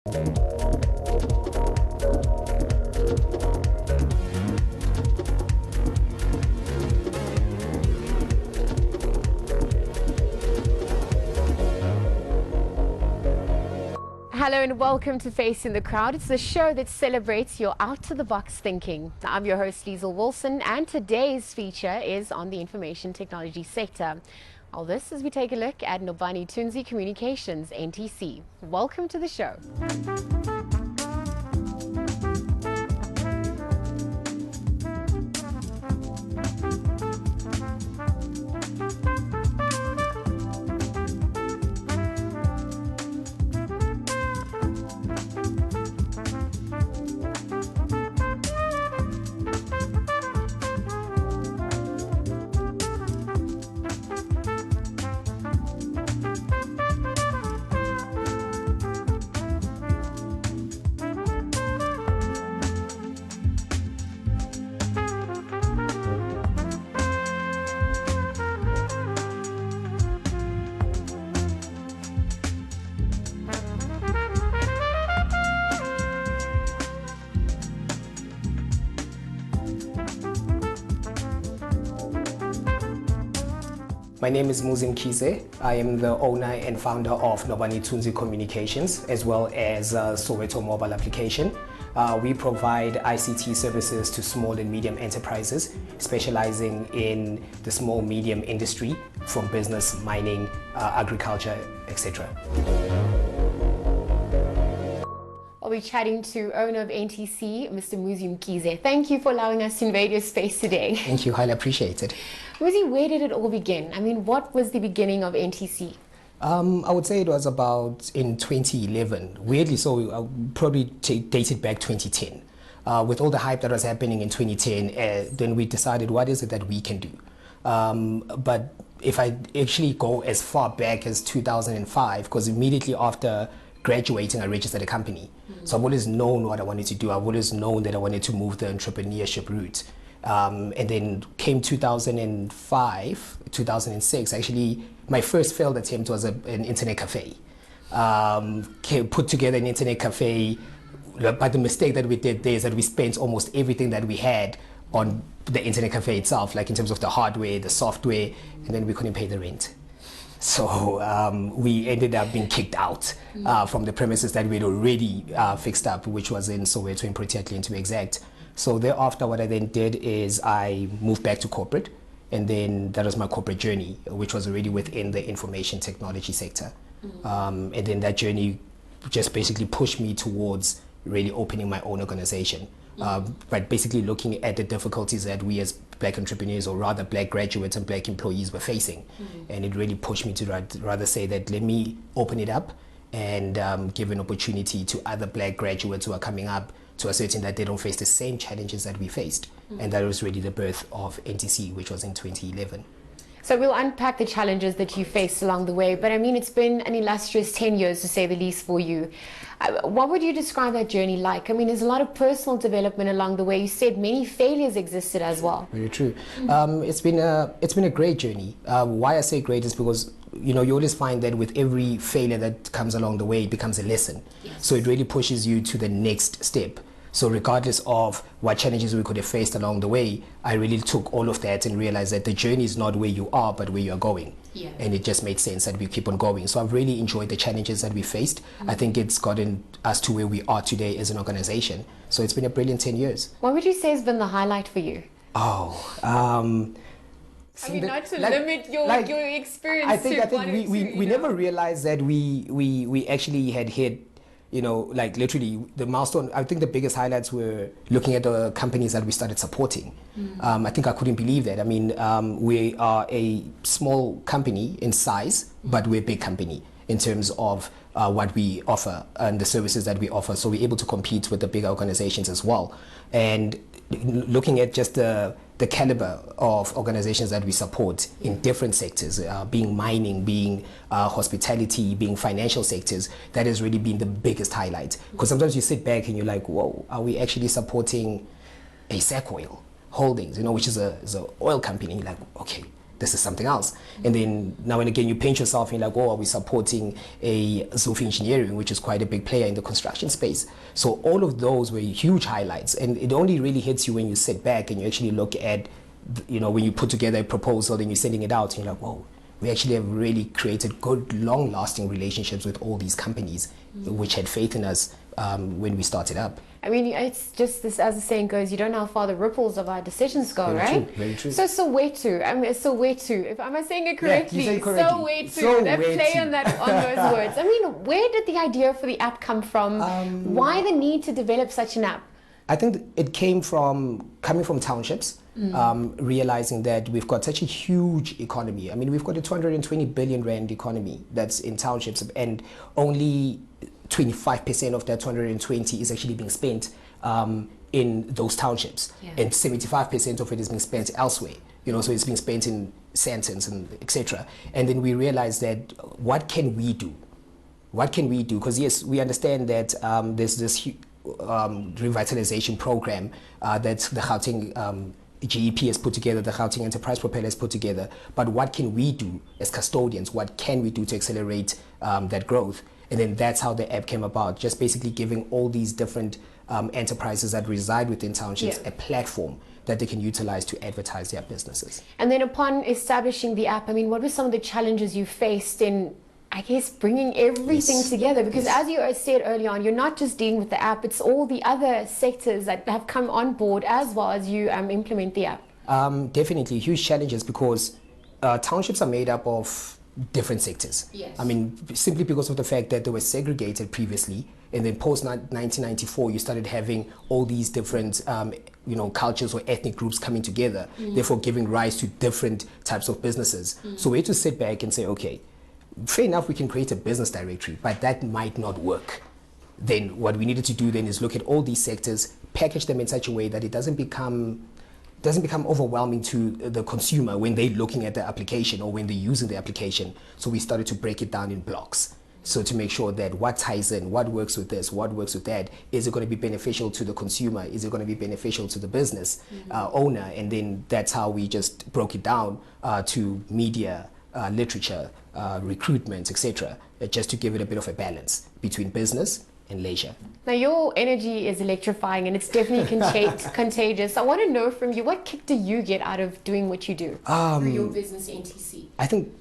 Hello and welcome to Facing the Crowd. It's the show that celebrates your out-of-the-box thinking. I'm your host, Liesl Wilson, and today's feature is on the information technology sector. All this as we take a look at Muzi Communications, NTC. Welcome to the show. My name is Muzi Mkhize. I am the owner and founder of Muzi Communications, as well as Soweto mobile application. We provide ICT services to small and medium enterprises, specializing in the small medium industry, from business, mining, agriculture, etc. I'll be chatting to owner of NTC, Mr. Muzi Mkhize. Thank you for allowing us to invade your space today. Thank you, highly appreciated. Muzi, where did it all begin? I mean, what was the beginning of NTC? I would say it was about in 2011. Weirdly so, I would probably date it back 2010. With all the hype that was happening in 2010, then we decided, what is it that we can do? But if I actually go as far back as 2005, because immediately after graduating, I registered a company. So I've always known what I wanted to do. I've always known that I wanted to move the entrepreneurship route. And then came 2005, 2006, actually, my first failed attempt was an internet cafe. Put together an internet cafe, but the mistake that we did there is that we spent almost everything that we had on the internet cafe itself, like in terms of the hardware, the software, and then we couldn't pay the rent. So we ended up being kicked out from the premises that we had already fixed up, which was in Soweto, in Protein, to be exact. So thereafter, what I then did is I moved back to corporate, and then that was my corporate journey, which was already within the information technology sector. And then that journey just basically pushed me towards really opening my own organization. But basically looking at the difficulties that we as Black entrepreneurs, or rather Black graduates and Black employees, were facing. And it really pushed me to rather say that let me open it up and give an opportunity to other Black graduates who are coming up, to ascertain that they don't face the same challenges that we faced. And that was really the birth of NTC, which was in 2011. So we'll unpack the challenges that you faced along the way, but I mean, it's been an illustrious 10 years, to say the least, for you. What would you describe that journey like? I mean, there's a lot of personal development along the way. You said many failures existed as well. Very true. It's been a great journey. Why I say great is because, you know, you always find that with every failure that comes along the way, it becomes a lesson. Yes. So it really pushes you to the next step. So regardless of what challenges we could have faced along the way, I really took all of that and realized that the journey is not where you are, but where you're going. Yeah. And it just made sense that we keep on going. So I've really enjoyed the challenges that we faced. I think it's gotten us to where we are today as an organization. So it's been a brilliant 10 years. What would you say has been the highlight for you? I mean, not to limit your experience. I think we never realized that we actually had hit, you know, like literally the milestone. I think the biggest highlights were looking at the companies that we started supporting. I think I couldn't believe that. I mean, we are a small company in size, but we're a big company in terms of what we offer and the services that we offer. So we're able to compete with the bigger organizations as well. And looking at just the caliber of organizations that we support in different sectors, being mining, being hospitality, being financial sectors, that has really been the biggest highlight. Because sometimes you sit back and you're like, whoa, are we actually supporting a SAC Oil Holdings, you know, which is an oil company? Like, okay, this is something else. And then now and again, you paint yourself in like, oh, are we supporting a Zofi Engineering, which is quite a big player in the construction space. So all of those were huge highlights. And it only really hits you when you sit back and you actually look at, you know, when you put together a proposal and you're sending it out, and you're like, whoa, we actually have really created good, long-lasting relationships with all these companies, which had faith in us when we started up. I mean, it's just this, as the saying goes, you don't know how far the ripples of our decisions go, Very right? true, very true. So Soweto, I mean, Soweto, am I saying it correctly? Yeah, you say it correctly. Soweto, that play on those words. I mean, where did the idea for the app come from? Why the need to develop such an app? I think it came from coming from townships, realizing that we've got such a huge economy. I mean, we've got a 220 billion rand economy that's in townships, and only 25% of that 220 is actually being spent in those townships, and 75% of it is being spent elsewhere. You know, so it's being spent in Sandtons and etc. And then we realized that what can we do? What can we do? Because yes, we understand that there's this revitalization program that the Gauteng GEP has put together, the Gauteng Enterprise Propeller has put together. But what can we do as custodians? What can we do to accelerate that growth? And then that's how the app came about, just basically giving all these different enterprises that reside within townships a platform that they can utilize to advertise their businesses. And then upon establishing the app, I mean, what were some of the challenges you faced in, I guess, bringing everything together? Because as you said early on, you're not just dealing with the app, it's all the other sectors that have come on board as well as you implement the app. Definitely huge challenges, because townships are made up of different sectors. Yes. I mean, simply because of the fact that they were segregated previously, and then post 1994 you started having all these different you know, cultures or ethnic groups coming together, therefore giving rise to different types of businesses. So we had to sit back and say, okay, fair enough, we can create a business directory, but that might not work. Then what we needed to do then is look at all these sectors, package them in such a way that it doesn't become overwhelming to the consumer when they're looking at the application or when they're using the application. So we started to break it down in blocks. So to make sure that what ties in, what works with this, what works with that, is it going to be beneficial to the consumer? Is it going to be beneficial to the business owner? And then that's how we just broke it down to media, literature, recruitment, etc., just to give it a bit of a balance between business and leisure. Now, your energy is electrifying and it's definitely contagious. I want to know from you, what kick do you get out of doing what you do through your business, NTC? I think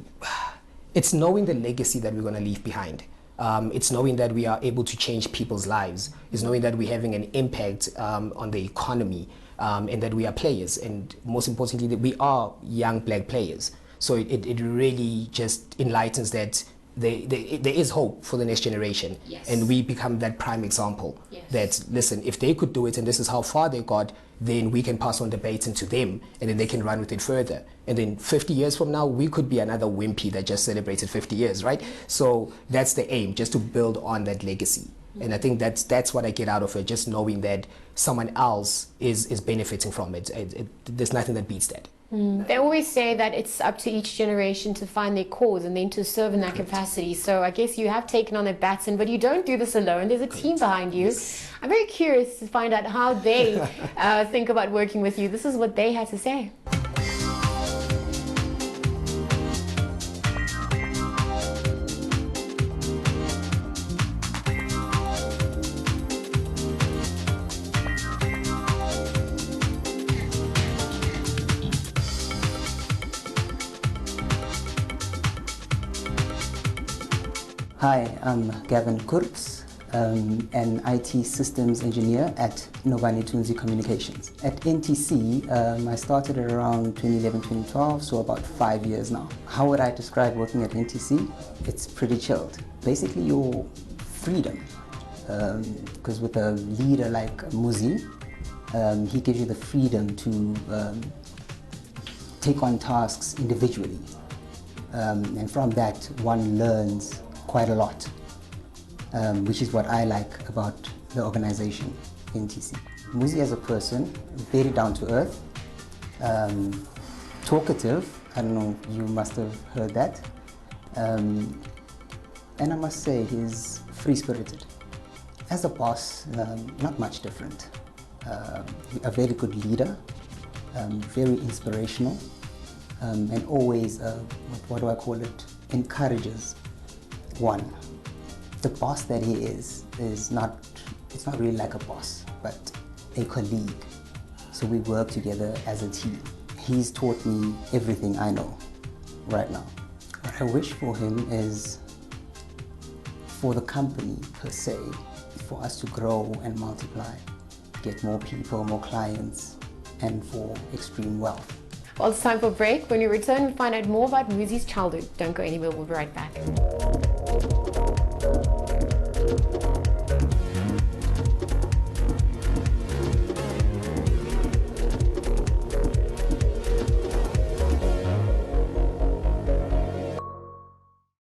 it's knowing the legacy that we're going to leave behind. It's knowing that we are able to change people's lives. It's knowing that we're having an impact on the economy, and that we are players. And most importantly, that we are young black players. So it really just enlightens that there is hope for the next generation. Yes. And we become that prime example. Yes. That, listen, if they could do it and this is how far they got, then we can pass on the baton to them and then they can run with it further. And then 50 years from now, we could be another Wimpy that just celebrated 50 years, right? So that's the aim, just to build on that legacy. And I think that's what I get out of it, just knowing that someone else is benefiting from it. There's nothing that beats that. They always say that it's up to each generation to find their cause and then to serve in that capacity. So I guess you have taken on that baton, but you don't do this alone. There's a team behind you. Yes. I'm very curious to find out how they think about working with you. This is what they had to say. Hi, I'm Gavin Kurtz, an IT systems engineer at Novani Tunzi Communications. At NTC, I started around 2011, 2012, so about 5 years now. How would I describe working at NTC? It's pretty chilled. Basically, your freedom, because with a leader like Muzi, he gives you the freedom to take on tasks individually. And from that, one learns quite a lot, which is what I like about the organization, NTC. Muzi as a person, very down to earth, talkative, I don't know, you must have heard that, and I must say he's free-spirited. As a boss, not much different. A very good leader, very inspirational, and always, what do I call it, encourages one. The boss that he is not, it's not really like a boss, but a colleague. So we work together as a team. He's taught me everything I know right now. What I wish for him is for the company per se, for us to grow and multiply, get more people, more clients, and for extreme wealth. Well, it's time for a break. When we return, we find out more about Muzi's childhood. Don't go anywhere, we'll be right back.